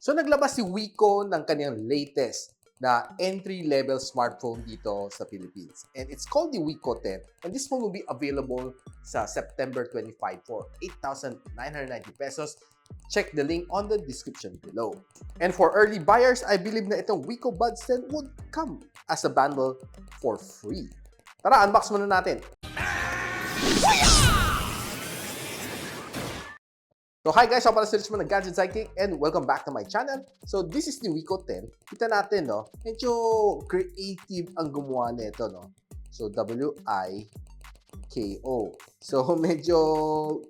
So naglabas si Wiko ng kanyang latest na entry-level smartphone dito sa Philippines. And it's called the Wiko 10. And this phone will be available sa September 25 for 8,990 pesos. Check the link on the description below. And for early buyers, I believe na itong Wiko Buds 10 would come as a bundle for free. Tara, unbox muna natin. So hi guys, ako pala si Richmond ng Gadget Sidekick and welcome back to my channel. So this is the Wiko 10. Kita natin, no? Medyo creative ang gumawa nito, no? So W-I-K-O. So medyo,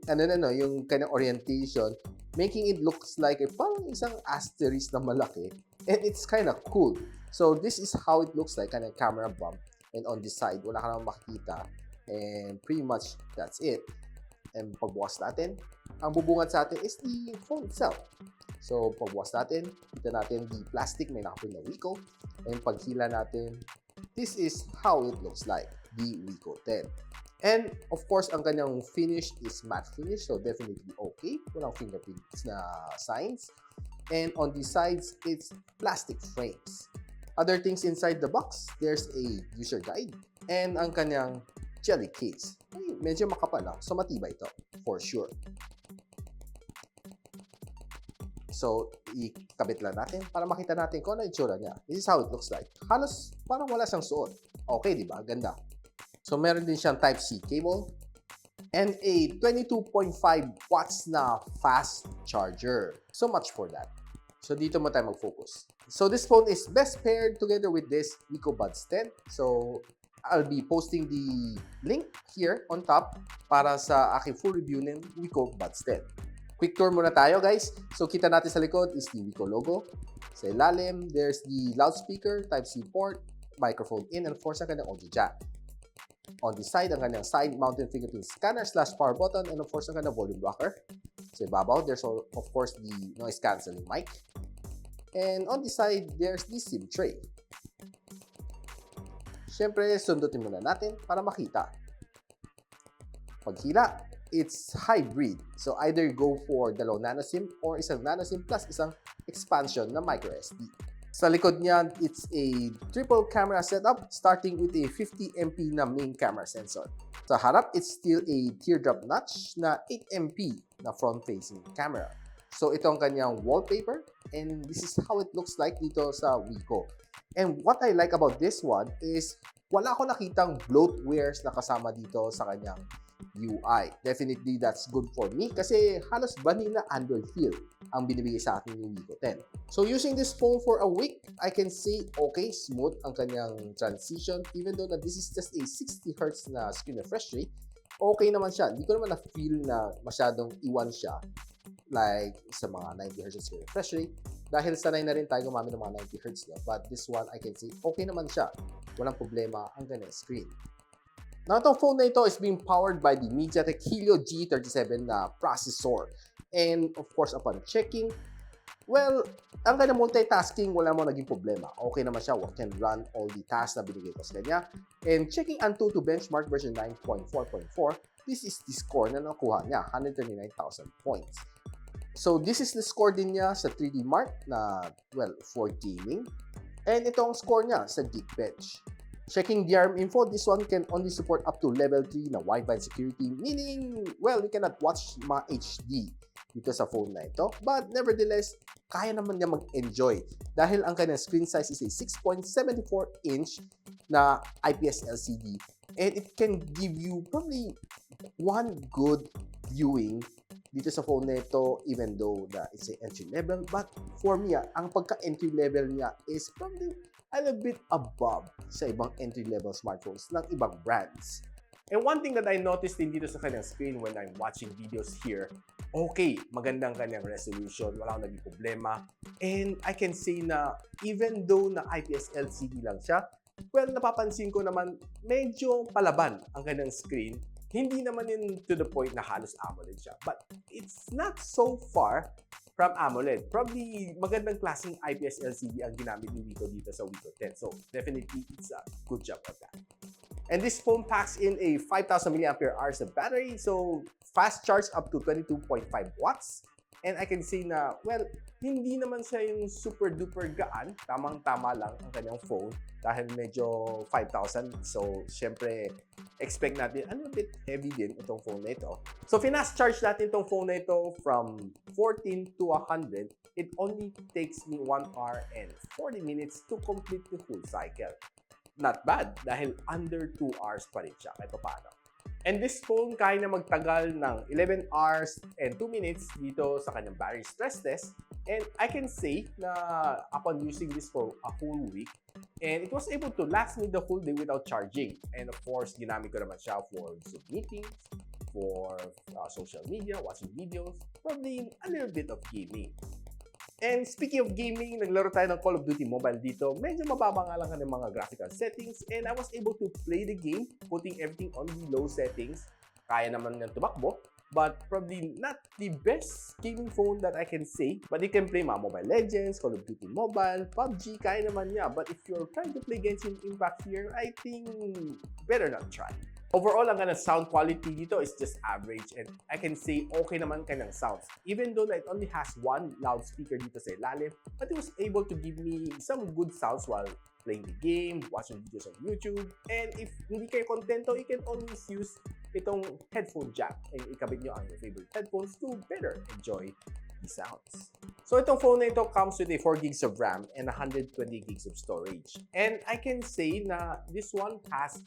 no, yung kanyang orientation, making it looks like parang isang asterisk na malaki. And it's kind of cool. So this is how it looks like, kanyang camera bump. And on this side, wala ka naman makikita. And pretty much, that's it. And pagbukas natin, ang bubungad sa atin is the phone itself. So, pagbukas natin, kita natin the plastic, may nakaprint na Wiko. And paghila natin, this is how it looks like, the Wiko 10. And, of course, ang kanyang finish is matte finish, so definitely okay. Walang fingerprints na signs. And on the sides, it's plastic frames. Other things inside the box, there's a user guide. And ang kanyang jelly case. Ay, medyo makapal na. So, matibay ito. For sure. So, ikabit lang natin para makita natin kung ano yung itsura niya. This is how it looks like. Halos parang wala siyang suot. Okay, di ba? Ganda. So, meron din siyang Type-C cable and a 22.5 watts na fast charger. So much for that. So, dito mo tayo mag-focus. So, this phone is best paired together with this Wiko Buds 10. So, I'll be posting the link here on top para sa aking full review ng Wiko Buds 10. Quick tour muna tayo, guys. So, kita natin sa likod is the Wiko logo. Sa ilalim, there's the loudspeaker, Type-C port, microphone in, and of course, ang kanyang audio jack. On the side, ang kanyang side-mounted fingerprint scanner / power button, and of course, ang kanyang volume rocker. Sa ibabaw, there's of course the noise cancelling mic. And on the side, there's the SIM tray. Siyempre, sundutin muna natin para makita. Paghila, it's hybrid. So, either go for dalawang nano SIM or isang nano SIM plus isang expansion na micro SD. Sa likod niya, it's a triple camera setup starting with a 50MP na main camera sensor. Sa harap, it's still a teardrop notch na 8MP na front-facing camera. So, ito ang kanyang wallpaper and this is how it looks like dito sa Wiko. And what I like about this one is wala ako nakitang bloatwares na kasama dito sa kanyang UI. Definitely, that's good for me kasi halos vanilla Android feel ang binibigay sa akin ng Wiko 10. So, using this phone for a week, I can say okay, smooth ang kanyang transition. Even though na this is just a 60Hz na screen refresh rate, okay naman siya. Hindi ko naman na-feel na masyadong iwan siya like sa mga 90Hz screen refresh rate. Dahil sanay na rin tayo gumamit ng mga 90Hz na. But this one, I can say okay naman siya. Walang problema ang kanyang screen. Now, itong phone na ito is being powered by the MediaTek Helio G37 na processor. And of course, upon checking, well, ang kanyang multitasking, wala mo naging problema. Okay naman siya, can run all the tasks na binigay ko sa kanya. And checking Antutu benchmark version 9.4.4, this is the score na nakuha niya, 139,000 points. So, this is the score din niya sa 3D Mark na, well, for gaming. And ito ang score niya sa Geekbench. Checking DRM info, this one can only support up to level 3 na Wi-Fi security, meaning, well, we cannot watch mga HD dito sa phone na ito. But nevertheless, kaya naman niya mag-enjoy dahil ang kanyang screen size is a 6.74-inch na IPS LCD and it can give you probably one good viewing dito sa phone na ito, even though na it's a entry level. But for me, ang pagka-entry level niya is probably a little bit above sa ibang entry-level smartphones ng ibang brands. And one thing that I noticed din dito sa kanyang screen when I'm watching videos here, okay, magandang kanyang resolution, wala akong naging problema. And I can say na even though na IPS LCD lang siya, well, napapansin ko naman medyo palaban ang kanyang screen. Hindi naman yun to the point na halos AMOLED siya. But it's not so far from AMOLED. Probably magandang klaseng IPS LCD ang ginamit ni Wiko dito sa Wiko 10. So definitely it's a good job of that. And this phone packs in a 5,000 mAh of battery. So fast charge up to 22.5 watts. And I can say na, well, hindi naman siya yung super duper gaan. Tamang-tama lang ang kanyang phone dahil medyo 5,000. So, syempre, expect natin, a bit heavy din itong phone na ito. So, fast charge natin itong phone na ito from 14 to 100. It only takes me 1 hour and 40 minutes to complete the full cycle. Not bad dahil under 2 hours pa rin siya. Ito paano. And this phone kaya na magtagal ng 11 hours and 2 minutes dito sa kanyang battery stress test. And I can say na upon using this for a whole week, and it was able to last me the whole day without charging. And of course, ginamit ko naman siya for Zoom meetings, for social media, watching videos, probably a little bit of gaming. And speaking of gaming, naglaro tayo ng Call of Duty Mobile dito. Medyo mababa nga lang ng mga graphical settings and I was able to play the game, putting everything on the low settings. Kaya naman ng tumakbo, but probably not the best gaming phone that I can say. But you can play mga Mobile Legends, Call of Duty Mobile, PUBG, kaya naman niya. But if you're trying to play Genshin Impact here, I think better not try. Overall, ang kanyang sound quality dito is just average and I can say okay naman kanyang sounds. Even though it only has one loudspeaker dito sa ilalim, but it was able to give me some good sounds while playing the game, watching videos on YouTube. And if hindi kayo kontento, you can always use itong headphone jack and ikabit nyo ang your favorite headphones to better enjoy the sounds. So itong phone na ito comes with a 4 gigs of RAM and 120 gigs of storage. And I can say na this one has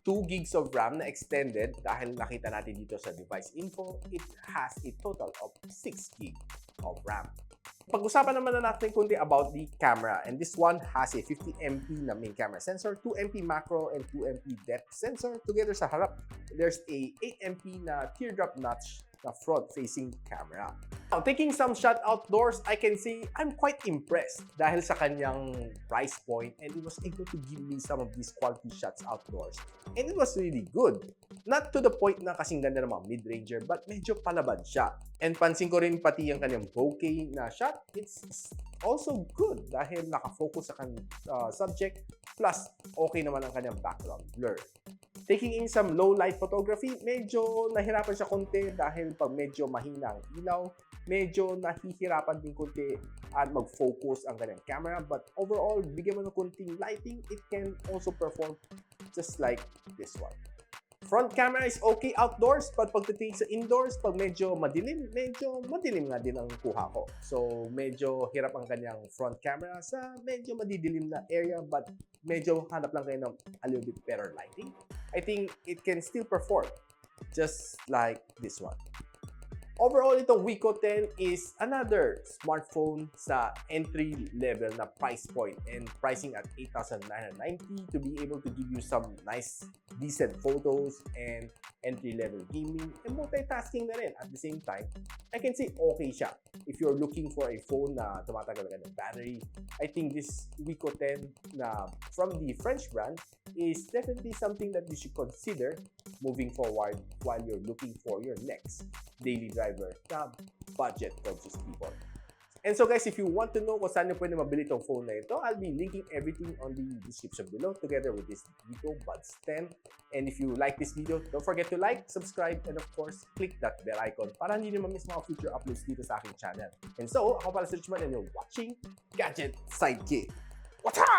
2 gigs of RAM na extended dahil nakita natin dito sa device info, it has a total of 6 gig of RAM. Pag-usapan naman na natin kunti about the camera, and this one has a 50MP na main camera sensor, 2MP macro and 2MP depth sensor. Together sa harap, there's a 8MP na teardrop notch na front-facing camera. Now, taking some shot outdoors, I can say I'm quite impressed dahil sa kanyang price point and it was able to give me some of these quality shots outdoors. And it was really good. Not to the point na kasing ganda ng mga mid-ranger, but medyo palaban siya. And pansin ko rin pati yung kanyang bokeh na shot, it's also good dahil nakafocus sa kanyang subject, plus okay naman ang kanyang background blur. Taking in some low light photography, medyo nahirapan siya konti dahil pag medyo mahina ang ilaw, medyo nahihirapan din konti at mag-focus ang kanyang camera. But overall, bigyan mo ng konting lighting, it can also perform just like this one. Front camera is okay outdoors, but pagdating sa indoors, pag medyo madilim nga din ang kuha ko. So, medyo hirap ang kanyang front camera sa medyo madidilim na area, but medyo hanap lang kayo ng a little bit better lighting. I think it can still perform just like this one. Overall, itong Wiko 10 is another smartphone sa entry-level na price point and pricing at 8,990 to be able to give you some nice, decent photos and entry-level gaming and multitasking na rin. At the same time, I can say okay siya. If you're looking for a phone na tumatagal ka ng battery, I think this Wiko 10 na from the French brand is definitely something that you should consider moving forward while you're looking for your next daily driver na budget-conscious people. And so guys, if you want to know kung saan nyo pwede mabili itong phone na ito, I'll be linking everything on the description below together with this Wiko Buds 10. And if you like this video, don't forget to like, subscribe, and of course, click that bell icon para hindi nyo ma-miss mga future uploads dito sa aking channel. And so, ako pala si Richman and you're watching Gadget Sidekick. What's up?